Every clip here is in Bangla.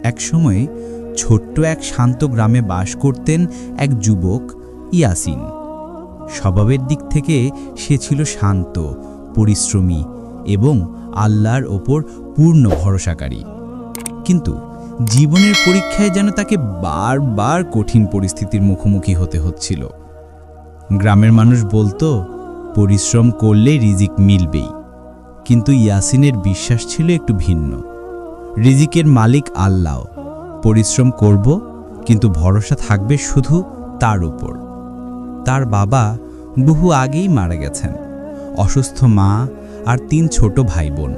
একসময় ছোট্ট এক শান্ত গ্রামে বাস করতেন এক যুবক ইয়াসিন। স্বভাবের দিক থেকে সে ছিল শান্ত, পরিশ্রমী এবং আল্লাহর ওপর পূর্ণ ভরসাকারী। কিন্তু জীবনের পরীক্ষায় যেন তাকে বারবার কঠিন পরিস্থিতির মুখোমুখি হতে হচ্ছিল। গ্রামের মানুষ বলতো পরিশ্রম করলে রিজিক মিলবেই, কিন্তু ইয়াসিনের বিশ্বাস ছিল একটু ভিন্ন। রিজিকের মালিক আল্লাহ, পরিশ্রম করব কিন্তু ভরসা থাকবে শুধু তার উপর। তার বাবা বহু আগেই মারা গেছেন, অসুস্থ মা আর 3 ছোট ভাই বোন,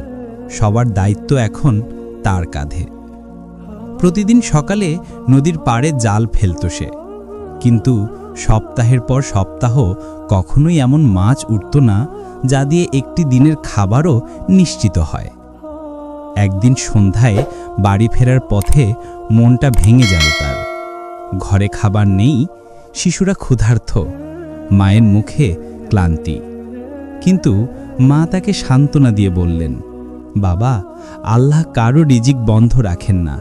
সবার দায়িত্ব এখন তার কাঁধে। প্রতিদিন সকালে নদীর পাড়ে জাল ফেলত সে, কিন্তু সপ্তাহের পর সপ্তাহ কখনোই এমন মাছ উঠত না যা দিয়ে একটি দিনের খাবারও নিশ্চিত হয়। একদিন সন্ধ্যায় বাড়ি ফেরার পথে মনটা ভেঙে গেল তার। ঘরে খাবার নেই, শিশুরা ক্ষুধার্ত, মায়ের মুখে ক্লান্তি। কিন্তু মা তাকে সান্ত্বনা দিয়ে বললেন, বাবা, আল্লাহ কারো রিজিক বন্ধ রাখেন না।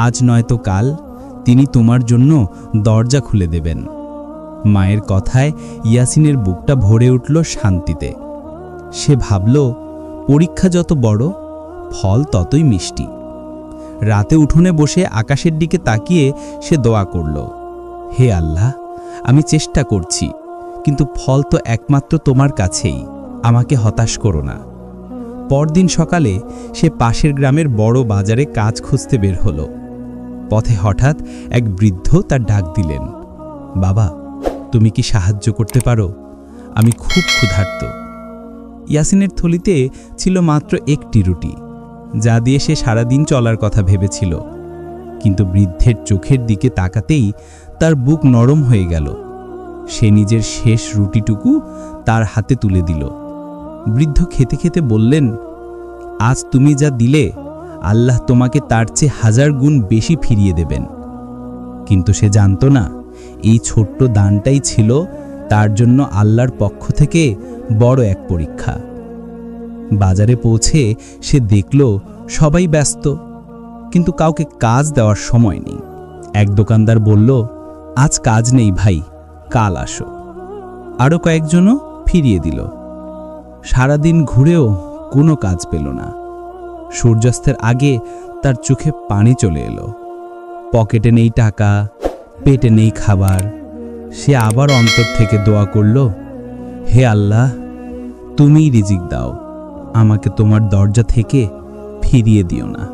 আজ নয়তো কাল তিনি তোমার জন্য দরজা খুলে দেবেন। মায়ের কথায় ইয়াসিনের বুকটা ভরে উঠল শান্তিতে। সে ভাবল, পরীক্ষা যত বড়, ফল ততই মিষ্টি। রাতে উঠোনে বসে আকাশের দিকে তাকিয়ে সে দোয়া করল, হে আল্লাহ, আমি চেষ্টা করছি, কিন্তু ফল তো একমাত্র তোমার কাছেই, আমাকে হতাশ করো না। পরদিন সকালে সে পাশের গ্রামের বড় বাজারে কাজ খুঁজতে বের হলো। পথে হঠাৎ এক বৃদ্ধ তার ডাক দিলেন, বাবা, তুমি কি সাহায্য করতে পারো? আমি খুব ক্ষুধার্ত। ইয়াসিনের থলিতে ছিল মাত্র একটি রুটি, যা দিয়ে সে সারাদিন চলার কথা ভেবেছিল। কিন্তু বৃদ্ধের চোখের দিকে তাকাতেই তার বুক নরম হয়ে গেল। সে নিজের শেষ রুটিটুকু তার হাতে তুলে দিল। বৃদ্ধ খেতে খেতে বললেন, আজ তুমি যা দিলে, আল্লাহ তোমাকে তার চেয়ে 1000 গুণ বেশি ফিরিয়ে দেবেন। কিন্তু সে জানত না, এই ছোট্ট দানটাই ছিল তার জন্য আল্লাহর পক্ষ থেকে বড় এক পরীক্ষা। বাজারে পৌঁছে সে দেখল সবাই ব্যস্ত, কিন্তু কাউকে কাজ দেওয়ার সময় নেই। এক দোকানদার বলল, আজ কাজ নেই ভাই, কাল আসো। আরও কয়েকজনও ফিরিয়ে দিল। সারাদিন ঘুরেও কোনো কাজ পেল না। সূর্যাস্তের আগে তার চোখে পানি চলে এলো। পকেটে নেই টাকা, পেটে নেই খাবার। সে আবার অন্তর থেকে দোয়া করল, হে আল্লাহ, তুমিই রিজিক দাও, আমাকে তোমার দরজা থেকে ফিরিয়ে দিও না।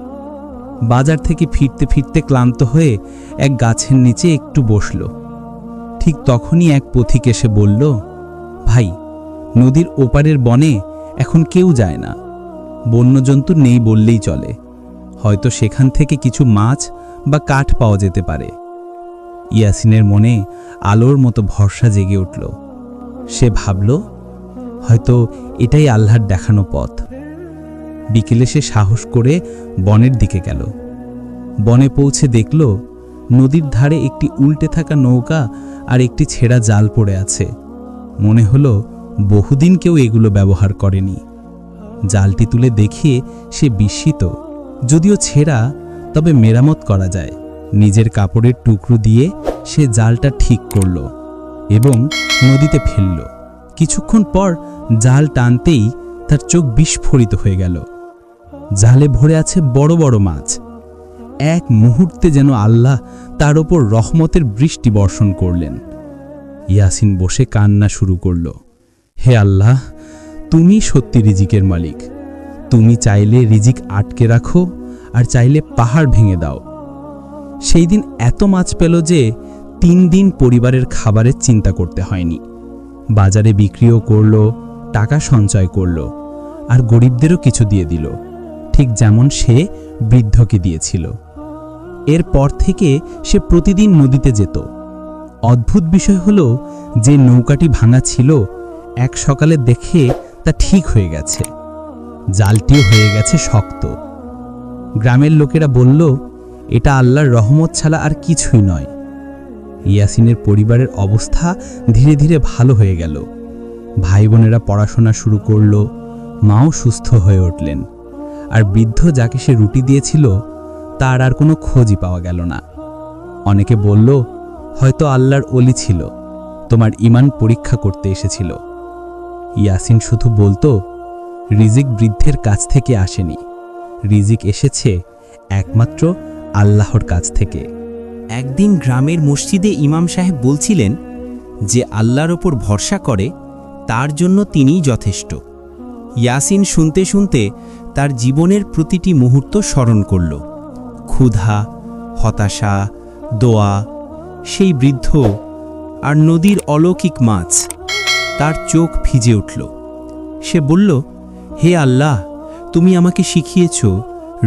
বাজার থেকে ফিরতে ফিরতে ক্লান্ত হয়ে এক গাছের নিচে একটু বসল। ঠিক তখনই এক পথিক এসে বলল, ভাই, নদীর ওপারের বনে এখন কেউ যায় না, বন্যজন্তু নেই বললেই চলে। হয়তো সেখান থেকে কিছু মাছ বা কাঠ পাওয়া যেতে পারে। ইয়াসিনের মনে আলোর মতো ভরসা জেগে উঠল। সে ভাবল, হয়তো এটাই আল্লাহর দেখানো পথ। বিকেলে সে সাহস করে বনের দিকে গেল। বনে পৌঁছে দেখল নদীর ধারে একটি উল্টে থাকা নৌকা আর একটি ছেঁড়া জাল পড়ে আছে। মনে হলো বহুদিন কেউ এগুলো ব্যবহার করেনি। জালটি তুলে দেখে সে বিস্মিত। যদিও ছেঁড়া, তবে মেরামত করা যায়। নিজের কাপড়ের টুকরো দিয়ে সে জালটা ঠিক করল এবং নদীতে ফেলল। কিছুক্ষণ পর জাল টানতেই তার চোখ বিস্ফোরিত হয়ে গেল। জালে ভরে আছে বড় বড় মাছ। এক মুহূর্তে যেন আল্লাহ তার ওপর রহমতের বৃষ্টি বর্ষণ করলেন। ইয়াসিন বসে কান্না শুরু করল, হে আল্লাহ, তুমি সত্যি রিজিকের মালিক। তুমি চাইলে রিজিক আটকে রাখো, আর চাইলে পাহাড় ভেঙে দাও। সেই দিন এত মাছ পেল যে 3 দিন পরিবারের খাবারের চিন্তা করতে হয়নি। বাজারে বিক্রিও করল, টাকা সঞ্চয় করল, আর গরিবদেরও কিছু দিয়ে দিল, ঠিক যেমন সে বৃদ্ধকে দিয়েছিল। এরপর থেকে সে প্রতিদিন নদীতে যেত। অদ্ভুত বিষয় হলো, যে নৌকাটি ভাঙা ছিল, এক সকালে দেখে তা ঠিক হয়ে গেছে। জালটিও হয়ে গেছে শক্ত। গ্রামের লোকেরা বলল, এটা আল্লাহর রহমত ছাড়া আর কিছুই নয়। ইয়াসিনের পরিবারের অবস্থা ধীরে ধীরে ভালো হয়ে গেল। ভাই বোনেরা পড়াশোনা শুরু করল, মাও সুস্থ হয়ে উঠলেন। আর বৃদ্ধ যাকে সে রুটি দিয়েছিল, তার আর কোনো খোঁজই পাওয়া গেল না। অনেকে বলল, হয়তো আল্লাহর ওলি ছিল, তোমার ঈমান পরীক্ষা করতে এসেছিল। ইয়াসিন শুধু বলতো, রিজিক বৃদ্ধের কাছ থেকে আসেনি, রিজিক এসেছে একমাত্র আল্লাহর কাছ থেকে। একদিন গ্রামের মসজিদে ইমাম সাহেব বলছিলেন, যে আল্লাহর ওপর ভরসা করে তার জন্য তিনিই যথেষ্ট। ইয়াসিন শুনতে শুনতে তার জীবনের প্রতিটি মুহূর্ত স্মরণ করল। ক্ষুধা, হতাশা, দোয়া, সেই বৃদ্ধ আর নদীর অলৌকিক মাছ। তার চোখ ভিজে উঠল। সে বলল, হে আল্লাহ, তুমি আমাকে শিখিয়েছ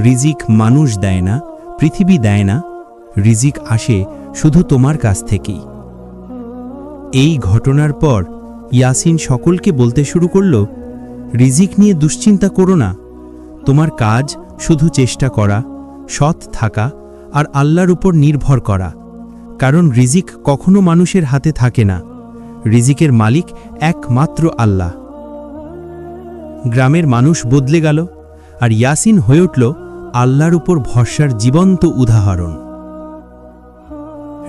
রিজিক মানুষ দেয় না, পৃথিবী দেয় না, রিজিক আসে শুধু তোমার কাছ থেকেই। এই ঘটনার পর ইয়াসিন সকলকে বলতে শুরু করল, রিজিক নিয়ে দুশ্চিন্তা করো না, তোমার কাজ শুধু চেষ্টা করা, সৎ থাকা আর আল্লাহর উপর নির্ভর করা। কারণ রিজিক কখনো মানুষের হাতে থাকে না, রিজিকের মালিক একমাত্র আল্লাহ। গ্রামের মানুষ বদলে গেল, আর ইয়াসিন হয়ে উঠল আল্লাহর উপর ভরসার জীবন্ত উদাহরণ।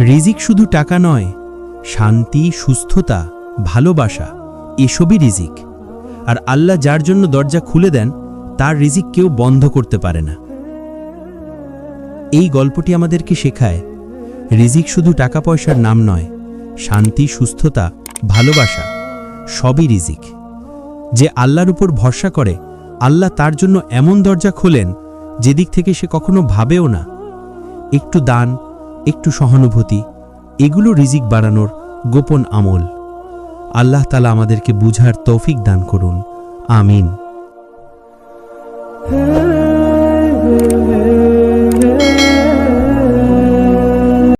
রিজিক শুধু টাকা নয়, শান্তি, সুস্থতা, ভালোবাসা, এসবই রিজিক। আর আল্লাহ যার জন্য দরজা খুলে দেন, তার রিজিক কেউ বন্ধ করতে পারে না। এই গল্পটি আমাদেরকে শেখায়, রিজিক শুধু টাকা পয়সার নাম নয়, শান্তি, সুস্থতা, ভালোবাসা সবই রিজিক। যে আল্লাহর উপর ভরসা করে, আল্লাহ তার জন্য এমন দরজা খোলেন যেদিক থেকে সে কখনো ভাবেও না। একটু দান, একটু সহানুভূতি, এগুলো রিজিক বাড়ানোর গোপন আমল। আল্লাহ তাআলা আমাদেরকে বুঝার তৌফিক দান করুন। আমিন।